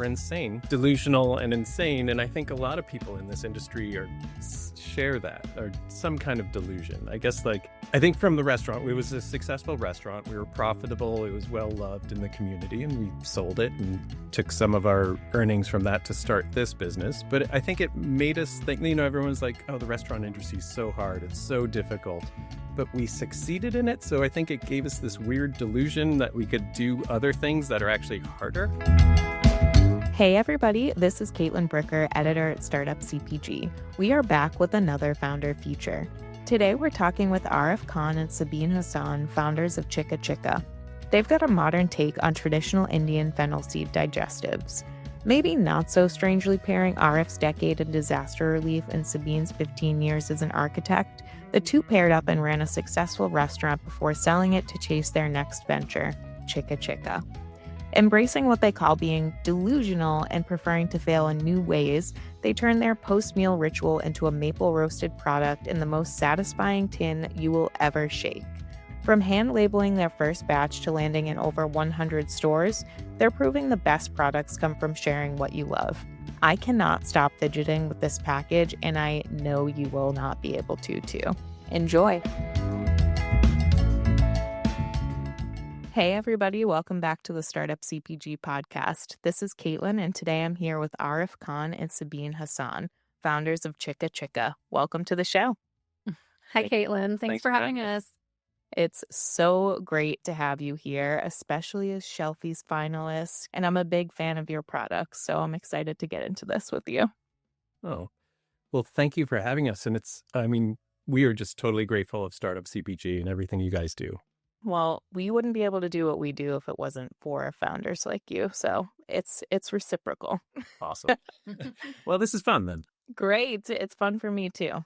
insane, delusional and insane. And I think a lot of people in this industry share that, or some kind of delusion. I guess, I think from the restaurant, it was a successful restaurant. We were profitable. It was well loved in the community, and we sold it and took some of our earnings from that to start this business. But I think it made us think, everyone's like, oh, the restaurant industry is so hard. It's so difficult. But we succeeded in it. So I think it gave us this weird delusion that we could do other things that are actually harder. Hey everybody, this is Caitlin Bricker, editor at Startup CPG. We are back with another founder feature. Today we're talking with Arif Khan and Sabeen Hasan, founders of Chikka Chikka. They've got a modern take on traditional Indian fennel-seed digestives. Maybe not so strangely pairing Arif's decade in disaster relief and Sabeen's 15 years as an architect, the two paired up and ran a successful restaurant before selling it to chase their next venture, Chikka Chikka. Embracing what they call being delusional and preferring to fail in new ways, they turn their post-meal ritual into a maple-roasted product in the most satisfying tin you will ever shake. From hand-labeling their first batch to landing in over 100 stores, they're proving the best products come from sharing what you love. I cannot stop fidgeting with this package, and I know you will not be able to, too. Enjoy! Hey everybody, welcome back to the Startup CPG podcast. This is Caitlin, and today I'm here with Arif Khan and Sabeen Hasan, founders of Chikka Chikka. Welcome to the show. Hi, Caitlin. Thanks for having us. It's so great to have you here, especially as Shelfie's finalist, and I'm a big fan of your products, so I'm excited to get into this with you. Oh, well, thank you for having us. And we are just totally grateful of Startup CPG and everything you guys do. Well, we wouldn't be able to do what we do if it wasn't for founders like you, so it's reciprocal. Awesome. Well, this is fun then. Great. It's fun for me too.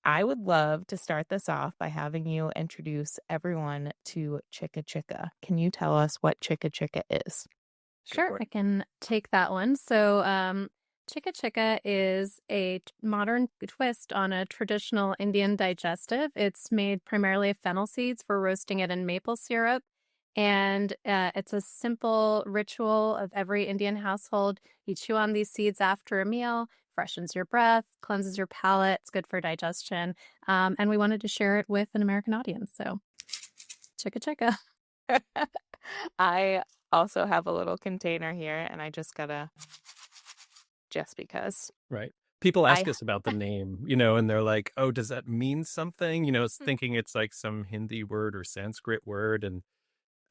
I would love to start this off by having you introduce everyone to Chikka Chikka. Can you tell us what Chikka Chikka is? Sure, I can take that one. So, Chikka Chikka is a modern twist on a traditional Indian digestive. It's made primarily of fennel seeds for roasting it in maple syrup. And it's a simple ritual of every Indian household. You chew on these seeds after a meal, freshens your breath, cleanses your palate. It's good for digestion. And we wanted to share it with an American audience. So, Chikka Chikka. I also have a little container here, and I just because. Right. People ask us about the name, and they're like, oh, does that mean something? It's thinking it's like some Hindi word or Sanskrit word. And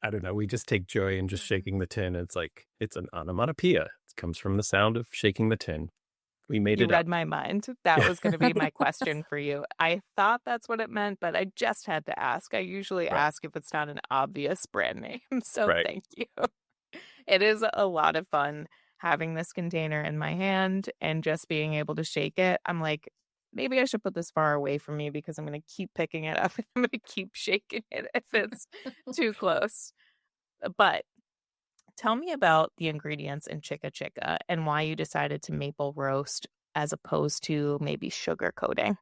I don't know. We just take joy in just shaking the tin. It's like, it's an onomatopoeia. It comes from the sound of shaking the tin. We made it up. You read my mind. That was going to be my question for you. I thought that's what it meant, but I just had to ask. I usually ask if it's not an obvious brand name. So Thank you. It is a lot of fun having this container in my hand and just being able to shake it. I'm like, maybe I should put this far away from me because I'm going to keep picking it up and I'm going to keep shaking it if it's too close. But tell me about the ingredients in Chikka Chikka and why you decided to maple roast as opposed to maybe sugar coating.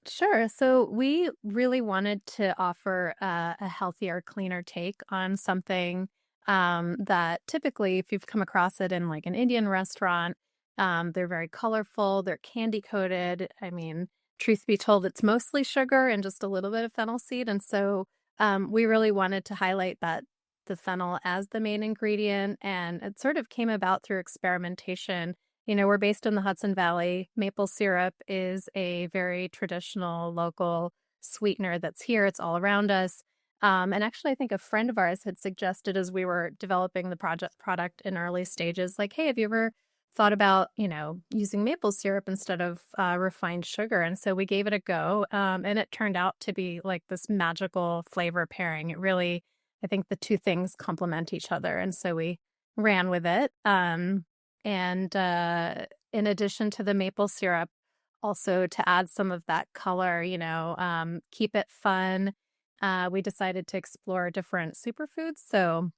Sure. So we really wanted to offer a healthier, cleaner take on something that typically, if you've come across it in like an Indian restaurant, they're very colorful, they're candy coated. Truth be told, it's mostly sugar and just a little bit of fennel seed. And so we really wanted to highlight that the fennel as the main ingredient. And it sort of came about through experimentation. We're based in the Hudson Valley. Maple syrup is a very traditional local sweetener that's here. It's all around us. And actually, I think a friend of ours had suggested as we were developing the product in early stages, like, hey, have you ever thought about, using maple syrup instead of refined sugar? And so we gave it a go. And it turned out to be like this magical flavor pairing. It really, I think the two things complement each other. And so we ran with it. And in addition to the maple syrup, also to add some of that color, keep it fun. We decided to explore different superfoods. So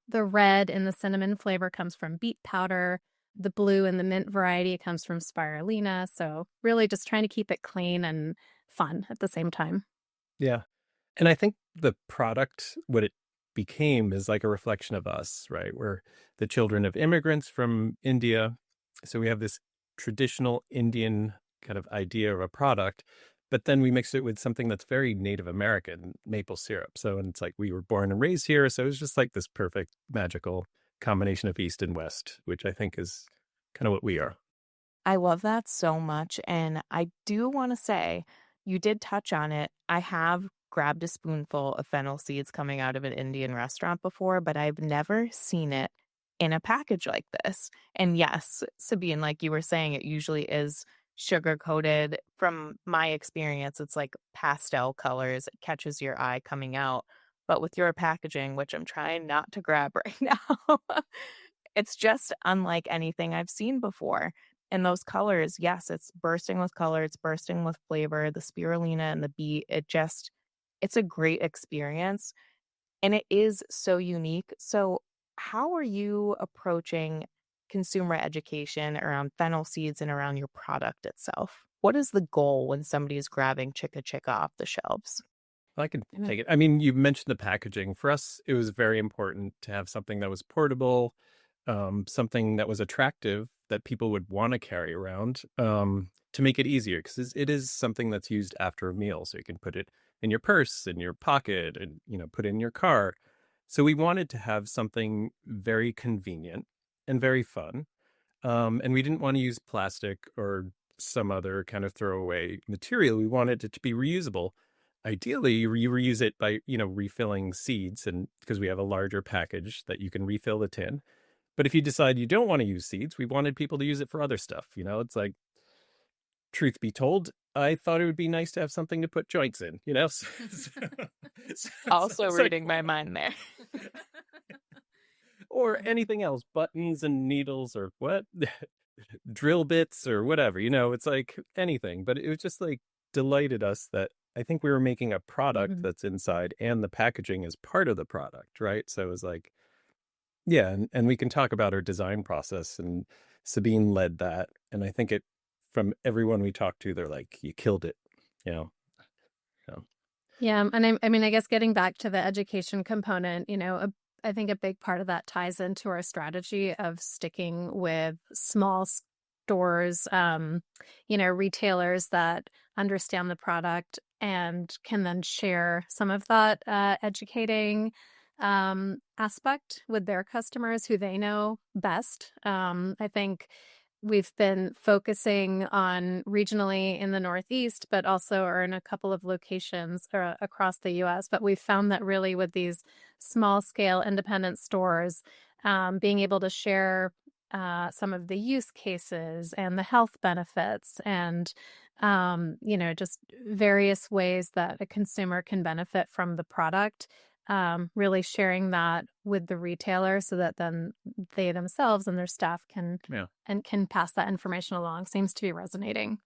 the red and the cinnamon flavor comes from beet powder. The blue and the mint variety comes from spirulina. So really just trying to keep it clean and fun at the same time. Yeah. And I think the product, what it became is like a reflection of us, right? We're the children of immigrants from India. So we have this traditional Indian kind of idea of a product, but then we mix it with something that's very Native American, maple syrup. So, and it's like we were born and raised here. So it's just like this perfect magical combination of East and West, which I think is kind of what we are. I love that so much. And I do want to say, you did touch on it. I have grabbed a spoonful of fennel seeds coming out of an Indian restaurant before, but I've never seen it in a package like this. And yes, Sabine, like you were saying, it usually is sugar coated. From my experience, it's like pastel colors. It catches your eye coming out. But with your packaging, which I'm trying not to grab right now, it's just unlike anything I've seen before. And those colors, yes, it's bursting with color, it's bursting with flavor, the spirulina and the beet, it's a great experience. And it is so unique. So, how are you approaching consumer education around fennel seeds and around your product itself? What is the goal when somebody is grabbing Chikka Chikka off the shelves? I can take it. I mean, you mentioned the packaging. For us, it was very important to have something that was portable, something that was attractive that people would want to carry around, to make it easier, because it is something that's used after a meal. So you can put it in your purse, in your pocket, and put it in your car. So we wanted to have something very convenient and very fun, and we didn't want to use plastic or some other kind of throwaway material. We wanted it to be reusable. Ideally, you reuse it by refilling seeds, and because we have a larger package that you can refill the tin. But if you decide you don't want to use seeds, we wanted people to use it for other stuff. It's like, truth be told, I thought it would be nice to have something to put joints in, Also, So reading my mind there. or anything else, buttons and needles or what, drill bits or whatever, it's like anything. But it was just like delighted us that I think we were making a product that's inside and the packaging is part of the product, right? So it was like, yeah, and we can talk about our design process, and Sabine led that. And I think from everyone we talked to, they're like, you killed it, you know. So. Yeah, and I mean, I guess getting back to the education component, I think a big part of that ties into our strategy of sticking with small stores, retailers that understand the product and can then share some of that educating aspect with their customers who they know best. I think we've been focusing on regionally in the Northeast, but also are in a couple of locations across the U.S. But we've found that really with these small scale independent stores, being able to share some of the use cases and the health benefits and, just various ways that a consumer can benefit from the product. Really sharing that with the retailer so that then they themselves and their staff can pass that information along seems to be resonating.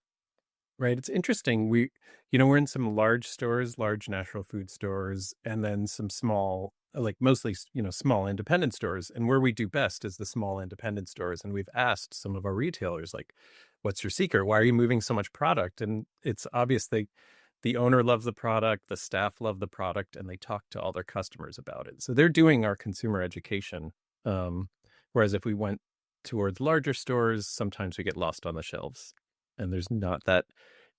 Right. It's interesting. We're in some large stores, large natural food stores, and then some small, like mostly, small independent stores. And where we do best is the small independent stores. And we've asked some of our retailers, like, what's your secret? Why are you moving so much product? And it's obvious the owner loves the product, the staff love the product, and they talk to all their customers about it. So they're doing our consumer education. Whereas if we went towards larger stores, sometimes we get lost on the shelves. And there's not that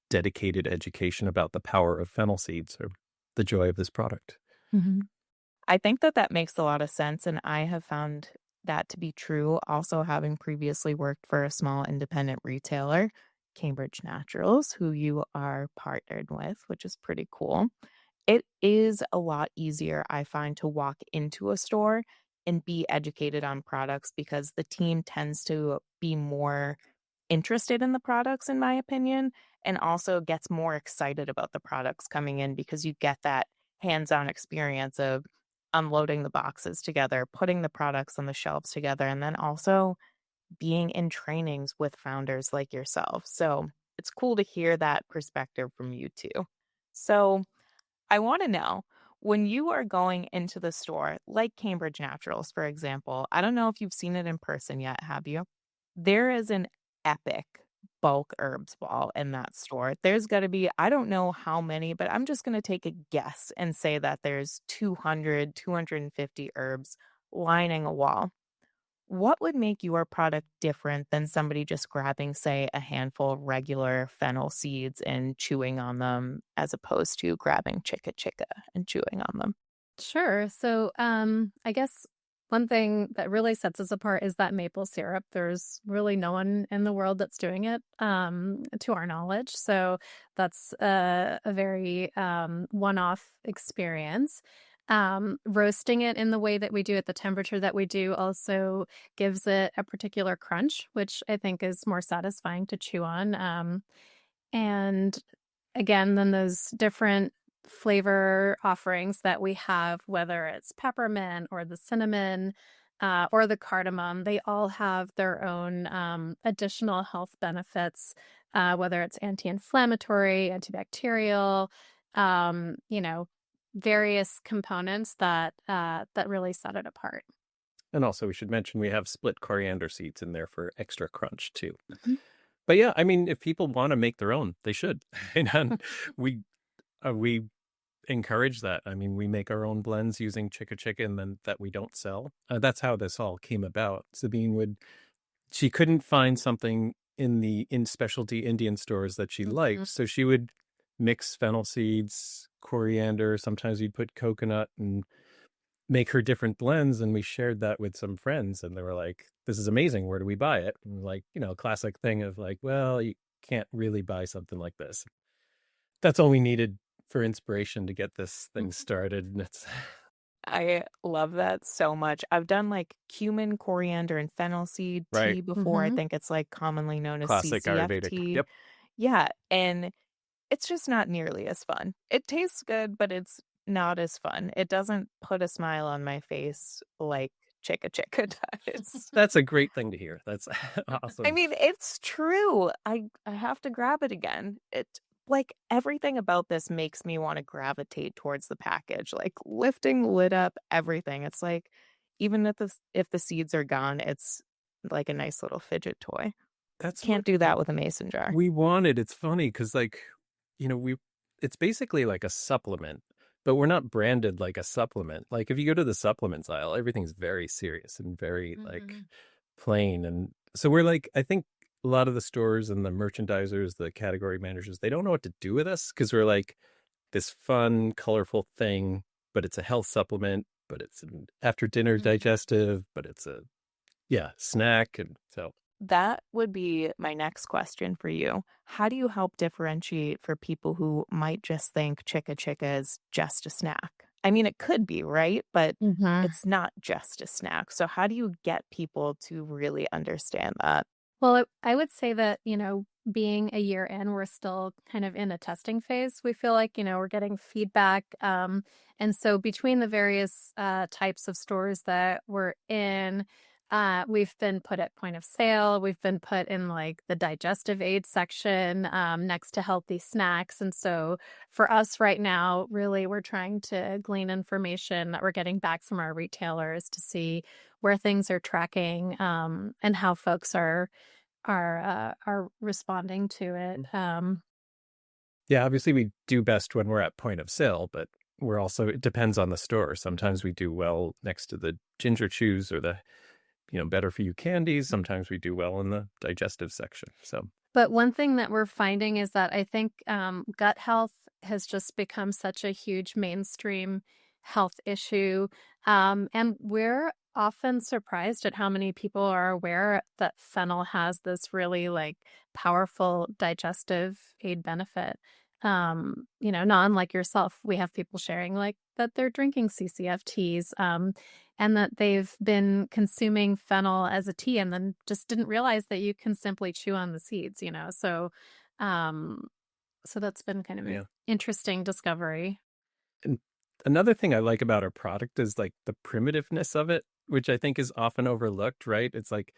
dedicated education about the power of fennel seeds or the joy of this product. Mm-hmm. I think that makes a lot of sense. And I have found that to be true. Also, having previously worked for a small independent retailer, Cambridge Naturals, who you are partnered with, which is pretty cool. It is a lot easier, I find, to walk into a store and be educated on products because the team tends to be more interested in the products, in my opinion, and also gets more excited about the products coming in because you get that hands-on experience of unloading the boxes together, putting the products on the shelves together, and then also being in trainings with founders like yourself. So it's cool to hear that perspective from you too. So I want to know, when you are going into the store, like Cambridge Naturals, for example, I don't know if you've seen it in person yet, have you? There is an epic bulk herbs wall in that store. There's got to be, I don't know how many, but I'm just going to take a guess and say that there's 200, 250 herbs lining a wall. What would make your product different than somebody just grabbing, say, a handful of regular fennel seeds and chewing on them as opposed to grabbing Chikka Chikka and chewing on them? Sure. So, I guess one thing that really sets us apart is that maple syrup. There's really no one in the world that's doing it, to our knowledge. So that's a very one-off experience. Roasting it in the way that we do at the temperature that we do also gives it a particular crunch, which I think is more satisfying to chew on. And again, then those different flavor offerings that we have, whether it's peppermint or the cinnamon or the cardamom, they all have their own additional health benefits, whether it's anti-inflammatory, antibacterial, you know, various components that really set it apart. And also, we should mention we have split coriander seeds in there for extra crunch too. Mhm. But yeah, I mean, if people want to make their own, they should. And we encourage that. I mean, we make our own blends using Chikka Chikka and then that we don't sell. That's how this all came about. She couldn't find something in specialty Indian stores that she liked, so she would mix fennel seeds, coriander. Sometimes we'd put coconut and make her different blends, and we shared that with some friends, and they were like, "This is amazing. Where do we buy it?" And like, classic thing of like, well, you can't really buy something like this. That's all we needed for inspiration to get this thing started. And I love that so much. I've done like cumin, coriander, and fennel seed right, tea before. I Mhm. think it's like commonly known as classic CCF Ayurvedic. tea. Yep. Yeah. And it's just not nearly as fun. It tastes good, but it's not as fun. It doesn't put a smile on my face like Chikka Chikka does. That's a great thing to hear. That's I awesome. mean, it's true. I have to grab it again. It like everything about this makes me want to gravitate towards the package. Like lifting the lid up, everything. It's like even if the seeds are gone, it's like a nice little fidget toy. That's Can't what do that with a mason jar. we wanted. It's funny because like, we it's basically like a supplement, but we're not branded like a supplement. Like if you go to the supplements aisle, everything's very serious and very like Mhm. plain. And so we're like, I think a lot of the stores and the merchandisers, the category managers, they don't know what to do with us because we're like this fun, colorful thing, but it's a health supplement, but it's an after dinner Mhm. digestive, but it's a snack. And so That would be my next question for you. How do you help differentiate for people who might just think Chikka Chikka is just a snack? I mean, it could be, right? But Mhm. it's not just a snack. So how do you get people to really understand that? Well, I would say that, being a year in, we're still kind of in a testing phase. We feel like, we're getting feedback. And so between the various types of stores that we're in, we've been put at point of sale. We've been put in like the digestive aid section next to healthy snacks. And so for us right now, really, we're trying to glean information that we're getting back from our retailers to see where things are tracking and how folks are responding to it. yeah, obviously we do best when we're at point of sale, but we're also, it depends on the store. Sometimes we do well next to the ginger chews or the, better for you candies. Sometimes we do well in the digestive section. So, But one thing that we're finding is that I think gut health has just become such a huge mainstream health issue. And we're often surprised at how many people are aware that fennel has this really like powerful digestive aid benefit. Not unlike yourself, we have people sharing like that they're drinking CCF teas. And that they've been consuming fennel as a tea and then just didn't realize that you can simply chew on the seeds. Um, so that's been kind of an yeah. interesting discovery. And another thing I like about our product is like the primitiveness of it, which I think is often overlooked, right? It's like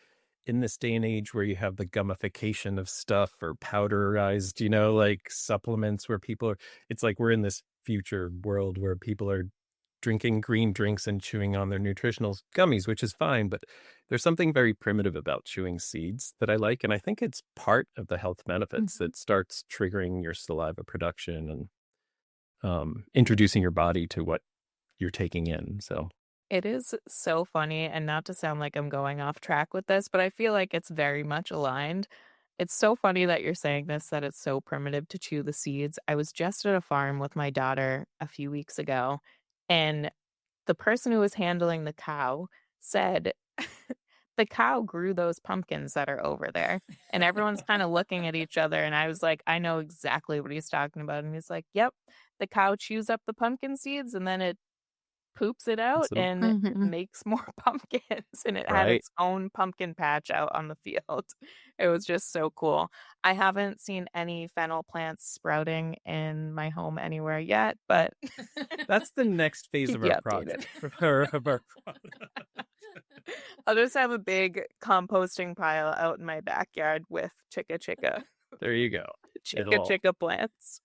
in this day and age where you have the gummification of stuff or powderized, like supplements where it's like we're in this future world where people are drinking green drinks and chewing on their nutritional gummies, which is fine. But there's something very primitive about chewing seeds that I like. And I think it's part of the health benefits that starts triggering your saliva production and introducing your body to what you're taking in. So It is so funny, and not to sound like I'm going off track with this, but I feel like it's very much aligned. It's so funny that you're saying this, that it's so primitive to chew the seeds. I was just at a farm with my daughter a few weeks ago, and the person who was handling the cow said the cow grew those pumpkins that are over there. And everyone's kind of looking at each other. And I was like, I know exactly what he's talking about. And he's like, yep, the cow chews up the pumpkin seeds and then it poops it out it's little, and Mhm. makes more pumpkins, and it had right. its own pumpkin patch out on the field. It was just so cool. I haven't seen any fennel plants sprouting in my home anywhere yet, but That's the next phase keep of you our updated. project. Of our I'll just have a big composting pile out in my backyard with Chikka Chikka, There you go. Chikka Chikka plants.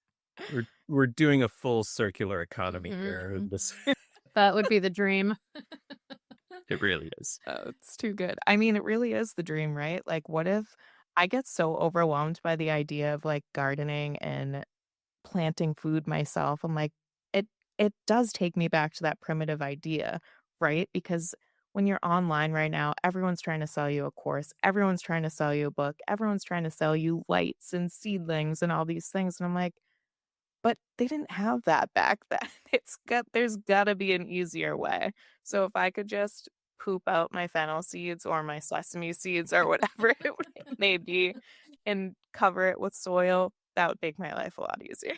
We're doing a full circular economy here. Mhm. This That would be the dream. it really is. Oh, it's too good. I mean, it really is the dream, right? Like, what if I get so overwhelmed by the idea of like gardening and planting food myself? I'm like, it it does take me back to that primitive idea, right? Because when you're online right now, everyone's trying to sell you a course, everyone's trying to sell you a book, everyone's trying to sell you lights and seedlings and all these things. And I'm like, but they didn't have that back then. There's gotta be an easier way. So if I could just poop out my fennel seeds or my sesame seeds or whatever it may be and cover it with soil, that would make my life a lot easier.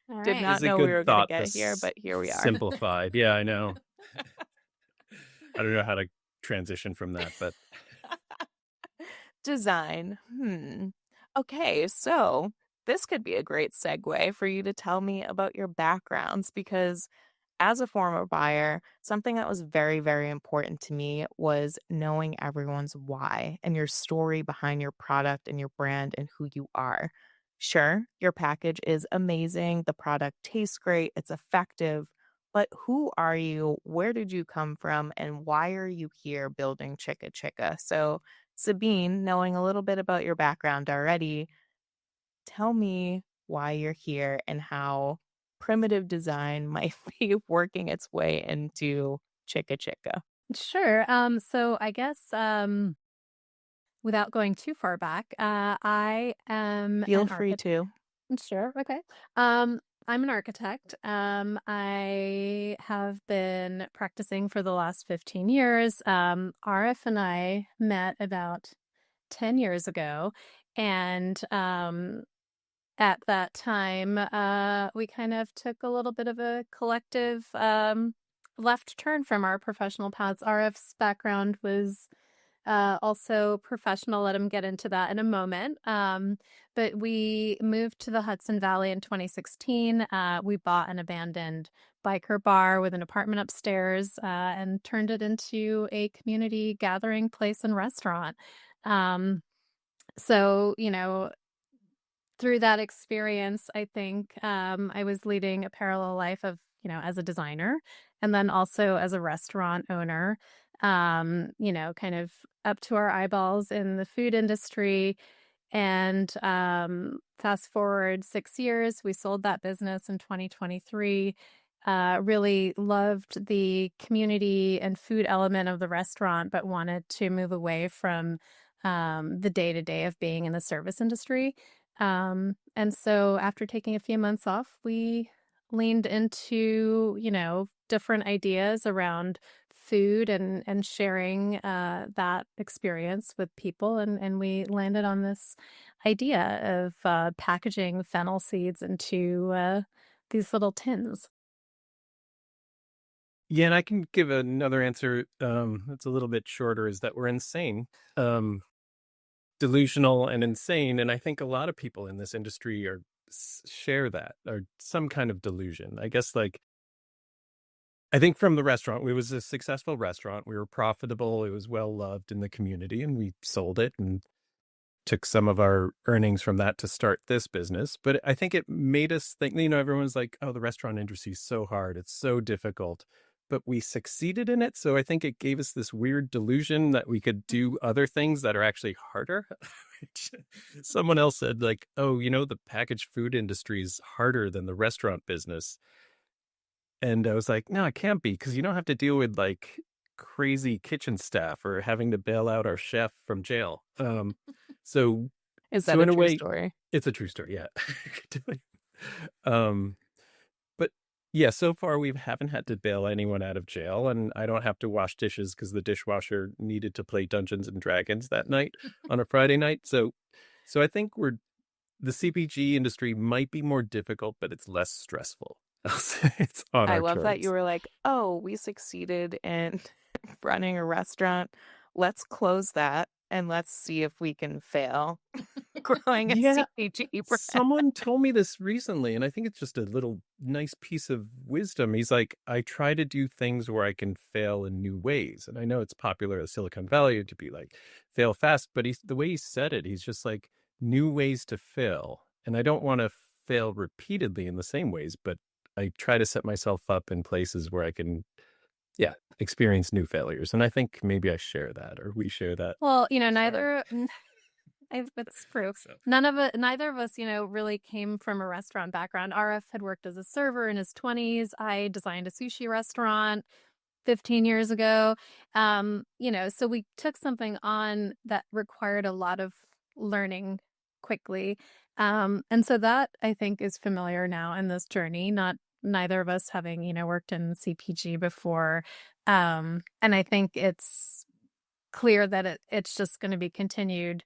All Did right. not Is a know we good were gonna thought. get here, This but here we are. simplified. Yeah, I know. I don't know how to transition from that, but Design. Okay, so this could be a great segue for you to tell me about your backgrounds because as a former buyer, something that was very, very important to me was knowing everyone's why and your story behind your product and your brand and who you are. Sure, your package is amazing, the product tastes great, it's effective, but who are you? Where did you come from? And why are you here building Chikka Chikka? So, Sabine, knowing a little bit about your background already, tell me why you're here and how primitive design might be working its way into Chikka Chikka. Sure. So I guess without going too far back, I am Feel an free architect. to. Sure. Okay. I'm an architect. I have been practicing for the last 15 years. Arif and I met about 10 years ago. And at that time, we kind of took a little bit of a collective left turn from our professional paths. Arif's background was also professional. Let him get into that in a moment. But we moved to the Hudson Valley in 2016. We bought an abandoned biker bar with an apartment upstairs and turned it into a community gathering place and restaurant. So, through that experience, I think I was leading a parallel life of, as a designer and then also as a restaurant owner, kind of up to our eyeballs in the food industry. And fast forward 6 years, we sold that business in 2023. Really loved the community and food element of the restaurant, but wanted to move away from the day-to-day of being in the service industry. And so after taking a few months off, we leaned into, different ideas around food and sharing that experience with people. And we landed on this idea of packaging fennel seeds into these little tins. yeah, and I can give another answer that's a little bit shorter, is that we're insane. Delusional and insane, and I think a lot of people in this industry share that, or some kind of delusion. I guess, I think from the restaurant, it was a successful restaurant. We were profitable. It was well loved in the community, and we sold it. And took some of our earnings from that to start this business. But I think it made us think, everyone's like, oh, the restaurant industry is so hard. It's so difficult. But we succeeded in it. So I think it gave us this weird delusion that we could do other things that are actually harder. Someone else said, like, oh, the packaged food industry is harder than the restaurant business. And I was like, no, it can't be, because you don't have to deal with like crazy kitchen staff or having to bail out our chef from jail. So Is that so a in a true way, story? it's a true story. Yeah. um, but yeah, so far we haven't had to bail anyone out of jail, and I don't have to wash dishes because the dishwasher needed to play Dungeons and Dragons that night on a Friday night. So I think the CPG industry might be more difficult, but it's less stressful. I'll say it's on I our love that you terms. were like, oh, we succeeded in running a restaurant. Let's close that and let's see if we can fail growing a Yeah, CPG brand. someone told me this recently, and I think it's just a little nice piece of wisdom. He's like, I try to do things where I can fail in new ways. And I know it's popular in Silicon Valley to be like, fail fast, but the way he said it, he's just like, new ways to fail. And I don't want to fail repeatedly in the same ways, but I try to set myself up in places where I can, experience new failures. And I think maybe I share that, or we share that. Well, Sorry. it's proof. So, Neither of us, really came from a restaurant background. RF had worked as a server in his 20s. I designed a sushi restaurant 15 years ago. So we took something on that required a lot of learning quickly. And so that, I think, is familiar now in this journey, neither of us having, worked in CPG before. And I think it's clear that it's just going to be continued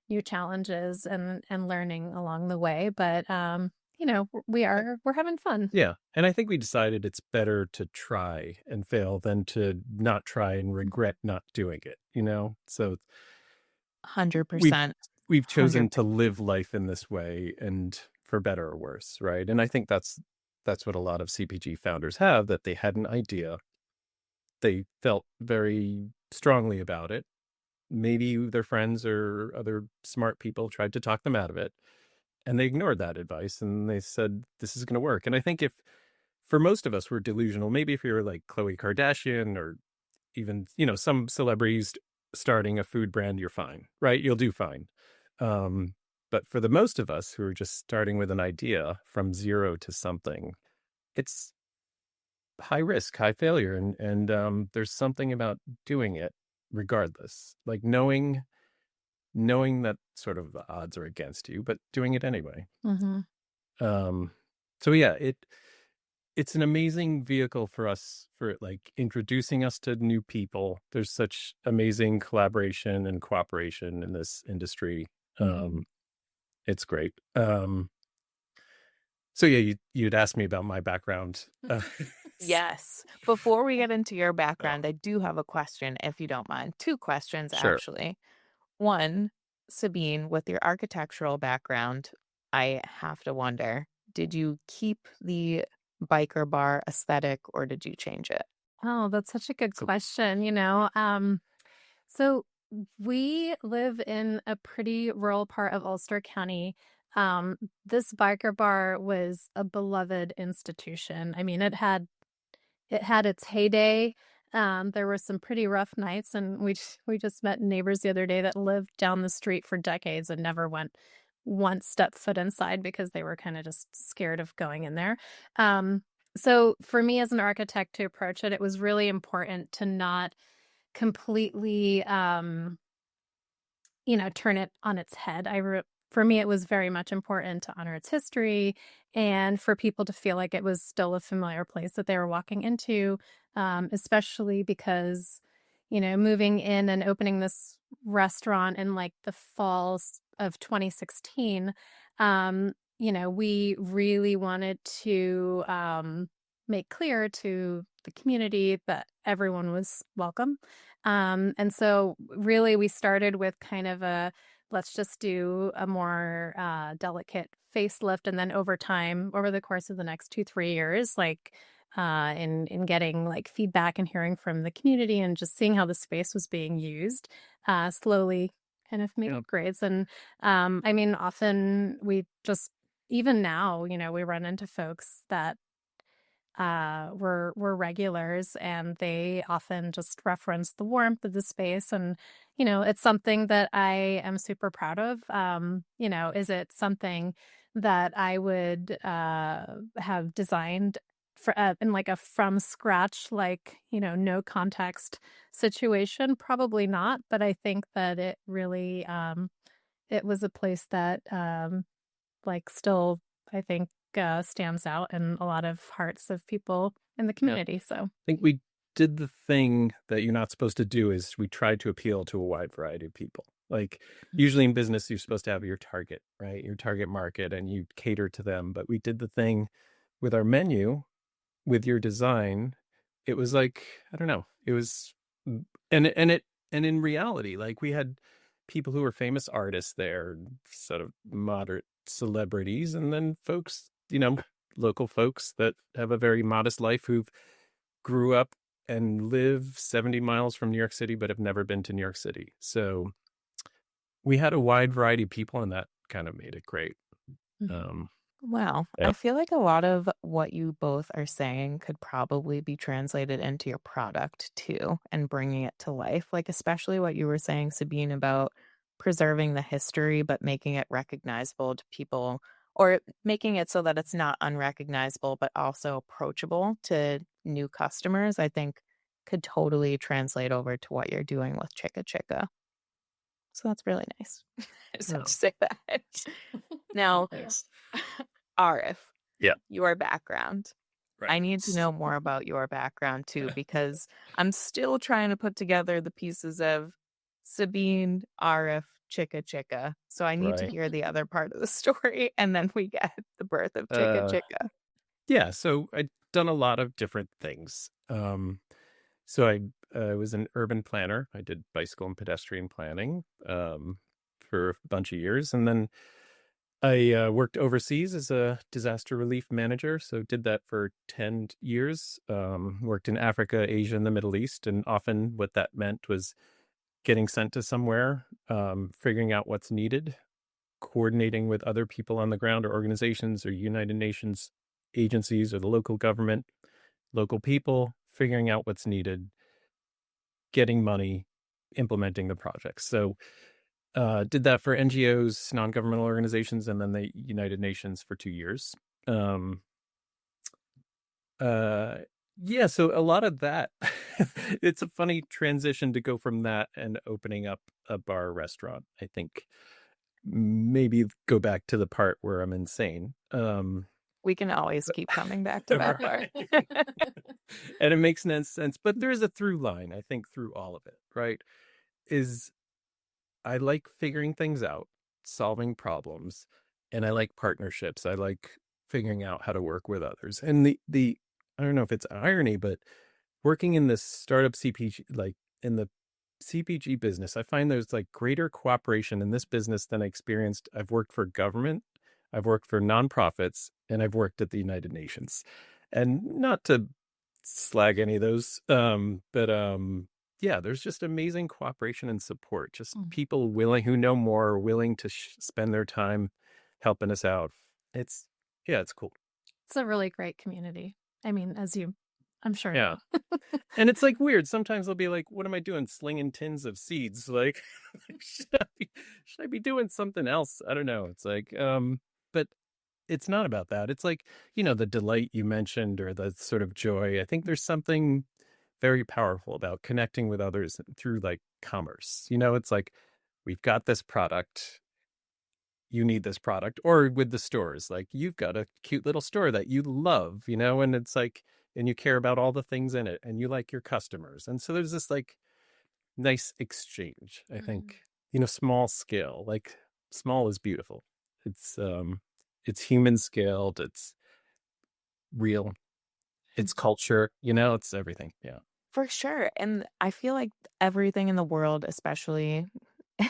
new challenges and learning along the way. But, we're having fun. yeah. And I think we decided it's better to try and fail than to not try and regret not doing it, So we've 100%. we've chosen 100. to live life in this way, and for better or worse, right? And I think that's what a lot of CPG founders have, that they had an idea. They felt very strongly about it. Maybe their friends or other smart people tried to talk them out of it, and they ignored that advice, and they said, this is going to work. And I think if, for most of us, we're delusional. Maybe if you're like Khloe Kardashian, or even, some celebrities starting a food brand, you're fine, right? You'll do fine. But for the most of us who are just starting with an idea from zero to something, it's high risk, high failure. And there's something about doing it regardless, like knowing that sort of the odds are against you, but doing it anyway. Mm-hmm. So yeah, it's an amazing vehicle for us, for like introducing us to new people. There's such amazing collaboration and cooperation in this industry. It's great. So yeah, you'd asked me about my background. Yes. Before we get into your background, I do have a question, if you don't mind. Two questions, Sure. actually. One, Sabeen, with your architectural background, I have to wonder, did you keep the biker bar aesthetic or did you change it? Oh, that's such a good So- question, So we live in a pretty rural part of Ulster County. This biker bar was a beloved institution. I mean, it had its heyday. There were some pretty rough nights, and we just met neighbors the other day that lived down the street for decades and never went one step foot inside because they were kind of just scared of going in there. So for me as an architect to approach it, it was really important to not completely, turn it on its head. For me, it was very much important to honor its history and for people to feel like it was still a familiar place that they were walking into, especially because, moving in and opening this restaurant in like the fall of 2016, we really wanted to make clear to the community that everyone was welcome. And so really we started with kind of let's just do a more delicate facelift. And then over time, over the course of the next 2-3 years, like in getting like feedback and hearing from the community and just seeing how the space was being used, slowly kind of make Yeah. upgrades. And I mean, often we just, even now, we run into folks that were regulars, and they often just reference the warmth of the space. And it's something that I am super proud of. Is it something that I would have designed for in like a from scratch, like no context situation? Probably not, but I think that it really it was a place that like still, I think, stands out in a lot of hearts of people in the Yeah. community. So, I think we did the thing that you're not supposed to do is we tried to appeal to a wide variety of people. Like usually in business, you're supposed to have your target, right? Your target market, and you cater to them. But we did the thing with our menu, with your design. It was like, I don't know. It was, and in reality, like we had people who were famous artists there, sort of moderate celebrities, and then folks, local folks that have a very modest life who've grew up and live 70 miles from New York City, but have never been to New York City. So we had a wide variety of people, and that kind of made it great. mhm. Um, Wow. yeah, I feel like a lot of what you both are saying could probably be translated into your product too and bringing it to life. Like, especially what you were saying, Sabine, about preserving the history, but making it recognizable to people or making it so that it's not unrecognizable, but also approachable to new customers, I think could totally translate over to what you're doing with Chikka Chikka. So that's really nice. I just have yeah, to say that. Now, thanks. Arif, Yeah, your background. I right. need to know more about your background too, because I'm still trying to put together the pieces of Sabine, Arif, Chikka Chikka. So I need to Right. hear the other part of the story, and then we get the birth of Chikka Uh, Chikka. yeah. So I'd done a lot of different things. So I was an urban planner. I did bicycle and pedestrian planning for a bunch of years, and then I worked overseas as a disaster relief manager. So did that for 10 years. Worked in Africa, Asia, and the Middle East, and often what that meant was getting sent to somewhere, figuring out what's needed, coordinating with other people on the ground or organizations or United Nations agencies or the local government, local people, figuring out what's needed, getting money, implementing the projects. So did that for NGOs, non-governmental organizations, and then the United Nations for 2 years. Um, uh, yeah, so a lot of that. It's a funny transition to go from that and opening up a bar restaurant. I think maybe go back to the part where I'm insane. We can always keep coming back to that part. Right. And it makes no sense, but there's a through line, I think, through all of it, right? Is I like figuring things out, solving problems, and I like partnerships. I like figuring out how to work with others. And the I don't know if it's irony, but working in this startup CPG, like in the CPG business, I find there's like greater cooperation in this business than I experienced. I've worked for government, I've worked for nonprofits, and I've worked at the United Nations. And not to slag any of those, but yeah, there's just amazing cooperation and support. Just Mm. people willing who know more, willing to spend their time helping us out. It's yeah, it's cool. It's a really great community. I mean, as you, I'm sure Yeah. know. And it's like weird. Sometimes I'll be like, what am I doing? Slinging tins of seeds. Like, should I be doing something else? I don't know. It's like, but it's not about that. It's like, the delight you mentioned or the sort of joy. I think there's something very powerful about connecting with others through like commerce. It's like, we've got this product. You need this product. Or with the stores, like you've got a cute little store that you love, and it's like, and you care about all the things in it and you like your customers. And so there's this like nice exchange, I Mhm. think, small scale, like small is beautiful. It's human scaled, it's real, it's culture, it's everything. Yeah. For sure. And I feel like everything in the world, especially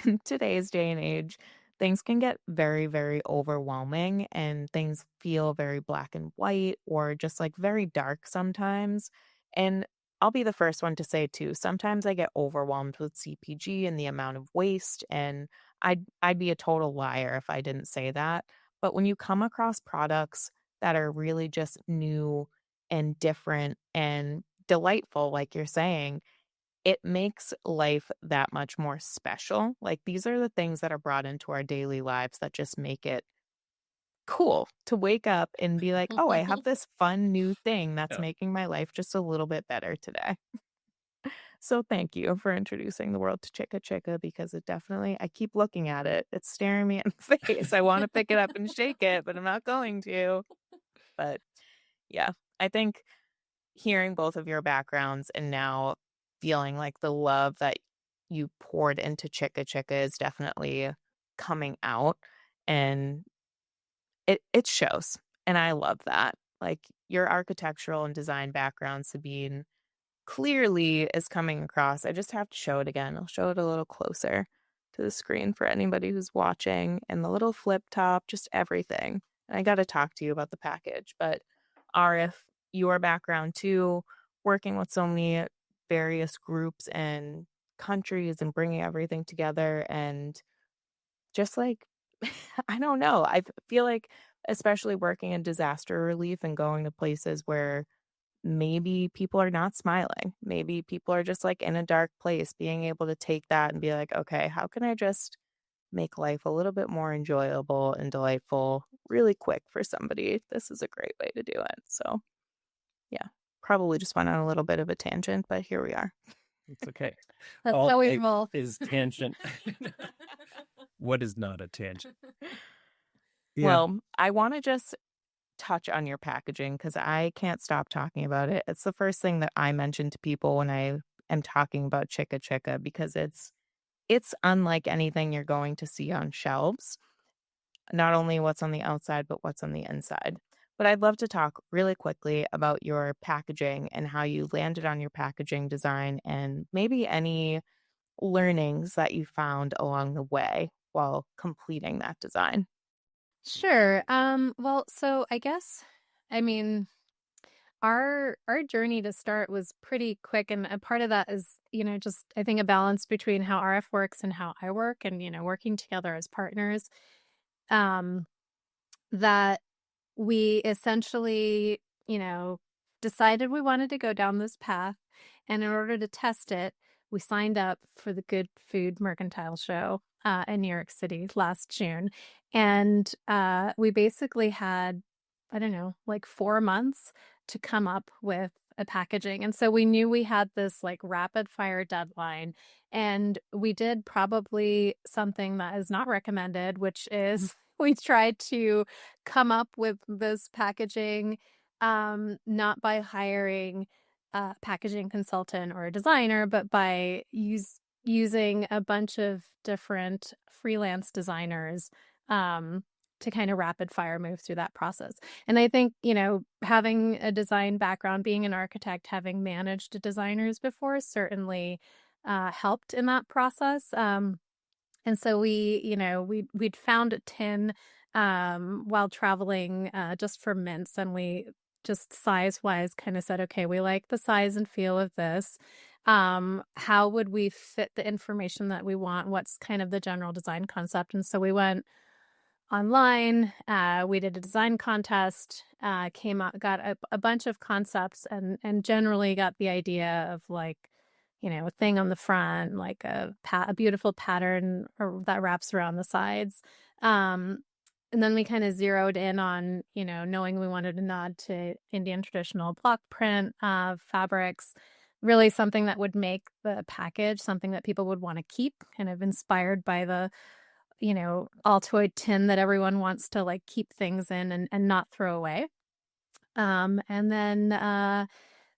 in today's day and age, things can get very, very overwhelming and things feel very black and white or just like very dark sometimes. And I'll be the first one to say too, sometimes I get overwhelmed with CPG and the amount of waste, and I'd be a total liar if I didn't say that. But when you come across products that are really just new and different and delightful, like you're saying, it makes life that much more special. Like these are the things that are brought into our daily lives that just make it cool to wake up and be like, "Oh, I have this fun new thing that's Yeah. making my life just a little bit better today." So thank you for introducing the world to Chikka Chikka because it definitely I keep looking at it. It's staring me in the face. I want to pick it up and shake it, but I'm not going to. But yeah, I think hearing both of your backgrounds and now feeling like the love that you poured into Chikka Chikka is definitely coming out and it shows. And I love that. Like your architectural and design background, Sabine, clearly is coming across. I just have to show it again. I'll show it a little closer to the screen for anybody who's watching and the little flip top, just everything. And I got to talk to you about the package. But Arif, your background too, working with so many various groups and countries and bringing everything together and just like, I don't know. I feel like, especially working in disaster relief and going to places where maybe people are not smiling. Maybe people are just like in a dark place, being able to take that and be like, okay, how can I just make life a little bit more enjoyable and delightful really quick for somebody? This is a great way to do it. So, yeah, probably just went on a little bit of a tangent, but here we are. It's okay. That's All how we it roll. is tangent. What is not a tangent? Yeah. Well, I want to just touch on your packaging because I can't stop talking about it. It's the first thing that I mention to people when I am talking about Chikka Chikka because it's unlike anything you're going to see on shelves. Not only what's on the outside, but what's on the inside. But I'd love to talk really quickly about your packaging and how you landed on your packaging design and maybe any learnings that you found along the way while completing that design. Sure. Well, so I guess, I mean, our journey to start was pretty quick, and a part of that is, just I think a balance between how RF works and how I work, and working together as partners. Um, that we essentially, decided we wanted to go down this path. And in order to test it, we signed up for the Good Food Mercantile Show in New York City last June. And we basically had, I don't know, like 4 months to come up with a packaging. And so we knew we had this like rapid fire deadline. And we did probably something that is not recommended, which is we tried to come up with this packaging, not by hiring a packaging consultant or a designer, but by using a bunch of different freelance designers to kind of rapid fire move through that process. And I think, having a design background, being an architect, having managed designers before certainly helped in that process. And so we'd found a tin while traveling just for mints, and we just size-wise kind of said, okay, we like the size and feel of this. How would we fit the information that we want? What's kind of the general design concept? And so we went online. We did a design contest, came out, got a bunch of concepts, and generally got the idea of like, a thing on the front, like a beautiful pattern that wraps around the sides. And then we kind of zeroed in on, knowing we wanted to nod to Indian traditional block print fabrics, really something that would make the package something that people would want to keep, kind of inspired by the Altoid tin that everyone wants to like keep things in and not throw away. And then,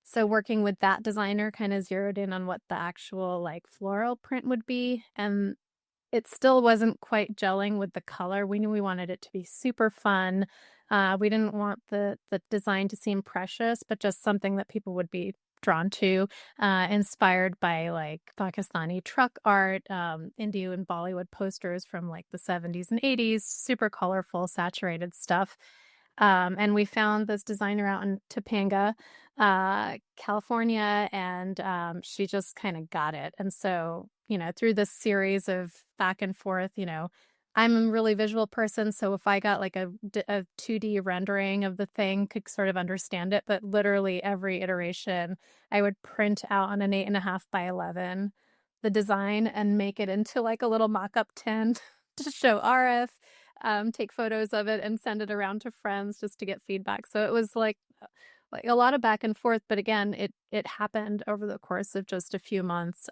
so working with that designer kind of zeroed in on what the actual like floral print would be. And it still wasn't quite gelling with the color. We knew we wanted it to be super fun. We didn't want the design to seem precious, but just something that people would be drawn to, inspired by like Pakistani truck art, India and Bollywood posters from like the 70s and 80s, super colorful, saturated stuff. And we found this designer out in Topanga California, and she just kind of got it. And so, through this series of back and forth, I'm a really visual person. So if I got like a 2D rendering of the thing, could sort of understand it. But literally every iteration, I would print out on an 8.5 by 11 the design and make it into like a little mock-up tin to show RF, take photos of it and send it around to friends just to get feedback. So it was like a lot of back and forth, but again, it happened over the course of just a few months.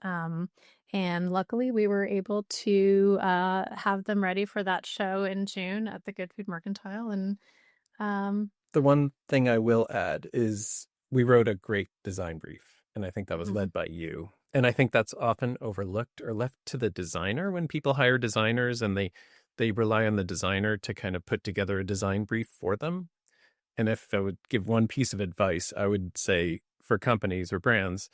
And luckily we were able to have them ready for that show in June at the Good Food Mercantile. And The one thing I will add is we wrote a great design brief, and I think that was Mhm. led by you. And I think that's often overlooked or left to the designer when people hire designers, and they rely on the designer to kind of put together a design brief for them. And if I would give one piece of advice, I would say for companies or brands,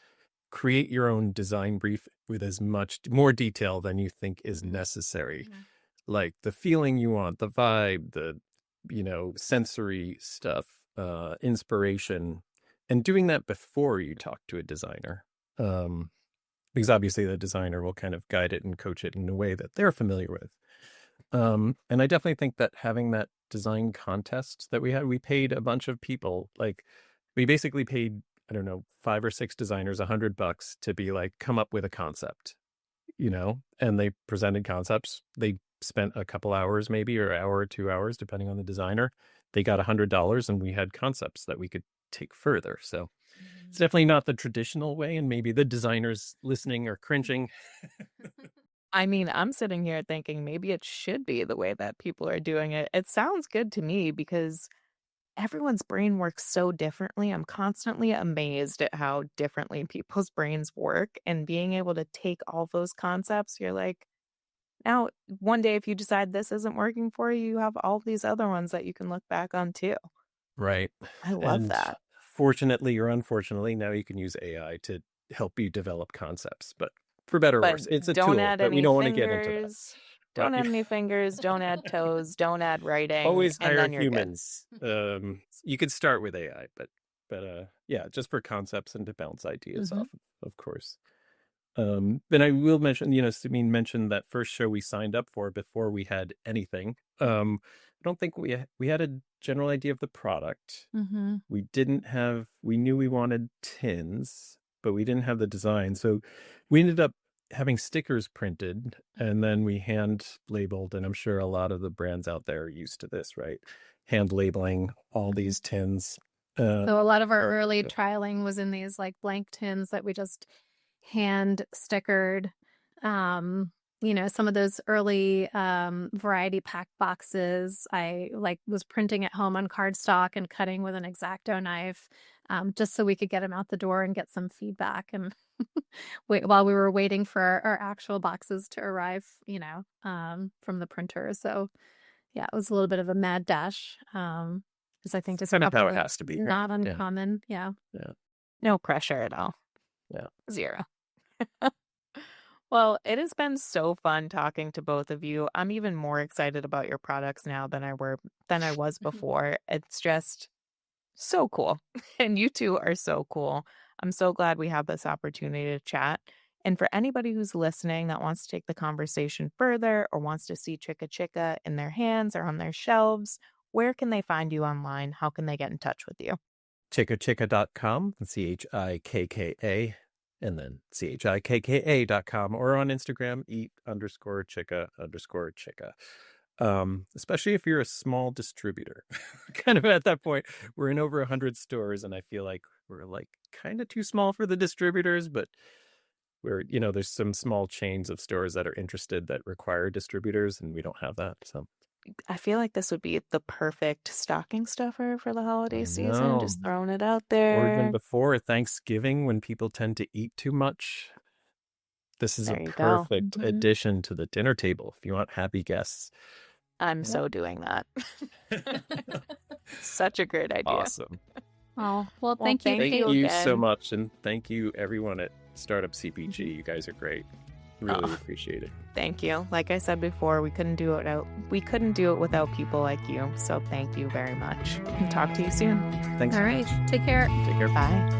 create your own design brief with as much more detail than you think is necessary. Yeah. Like the feeling you want, the vibe, the, sensory stuff, inspiration, and doing that before you talk to a designer. Because obviously the designer will kind of guide it and coach it in a way that they're familiar with. And I definitely think that having that design contest that we had, we paid a bunch of people, like we basically paid, I don't know, 5 or 6 designers $100 to be like, come up with a concept, and they presented concepts. They spent a couple hours, maybe, or an hour or 2 hours, depending on the designer. They got $100 and we had concepts that we could take further. So it's definitely not the traditional way. And maybe the designers listening are cringing. I mean, I'm sitting here thinking maybe it should be the way that people are doing it. It sounds good to me because everyone's brain works so differently. I'm constantly amazed at how differently people's brains work, and being able to take all those concepts, you're like, now one day if you decide this isn't working for you, you have all these other ones that you can look back on too. Right. I love And that. fortunately or unfortunately, now you can use AI to help you develop concepts. But for better or But worse, it's a don't tool, add but we any don't want to get into that. fingers. Right. Don't add any fingers. Don't add toes. Don't add writing. Always And hire then you're good. humans. You could start with AI, but yeah, just for concepts and to bounce ideas Mhm. off, of course. But I will mention, Sabine mentioned that first show we signed up for before we had anything. I don't think we had a general idea of the product. Mhm. We knew we wanted tins, but we didn't have the design. So we ended up having stickers printed, and then we hand labeled, and I'm sure a lot of the brands out there are used to this, right? Hand labeling all these tins. So a lot of our early trialing was in these like blank tins that we just hand stickered. Some of those early variety pack boxes, I like was printing at home on cardstock and cutting with an X-Acto knife, just so we could get them out the door and get some feedback. And while we were waiting for our actual boxes to arrive, from the printer. So yeah, it was a little bit of a mad dash. Because I think It's just a kind of how couple it of has to be, right? not Yeah. uncommon. Yeah. Yeah. No pressure at all. Yeah. 0. Well, it has been so fun talking to both of you. I'm even more excited about your products now than I was before. It's just so cool. And you two are so cool. I'm so glad we have this opportunity to chat. And for anybody who's listening that wants to take the conversation further or wants to see Chikka Chikka in their hands or on their shelves, where can they find you online? How can they get in touch with you? chikkachikka.com, CHIKKA, and then CHIKKA.com, or on Instagram, eat_chikka_chikka. Especially if you're a small distributor. Kind of at that point, we're in over 100 stores, and I feel like we're like kind of too small for the distributors, but there's some small chains of stores that are interested that require distributors, and we don't have that. So I feel like this would be the perfect stocking stuffer for the holiday season. know. Just throwing it out Or even there. before Thanksgiving, when people tend to eat too much, this is There a you go. perfect addition to the dinner table if you want happy guests. I'm so doing that. Such a great idea. Awesome. Oh, well, thank you. Thank you you again. so much. And thank you, everyone at Startup CPG. You guys are great. Really appreciate it. Thank you. Like I said before, we couldn't do it without people like you. So thank you very much. And talk to you soon. Thanks. All right. Take care. Take care. Bye.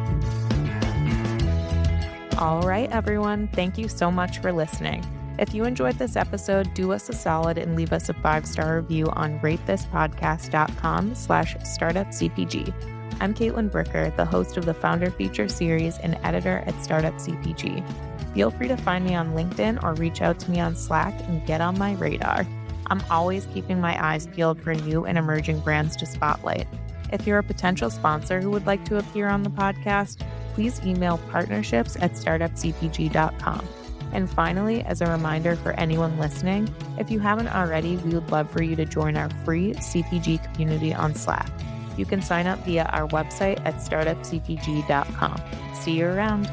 All right, everyone. Thank you so much for listening. If you enjoyed this episode, do us a solid and leave us a 5-star review on ratethispodcast.com/startupcpg. I'm Caitlin Bricker, the host of the Founder Feature Series and editor at Startup CPG. Feel free to find me on LinkedIn or reach out to me on Slack and get on my radar. I'm always keeping my eyes peeled for new and emerging brands to spotlight. If you're a potential sponsor who would like to appear on the podcast, please email partnerships@startupcpg.com. And finally, as a reminder for anyone listening, if you haven't already, we would love for you to join our free CPG community on Slack. You can sign up via our website at startupcpg.com. See you around.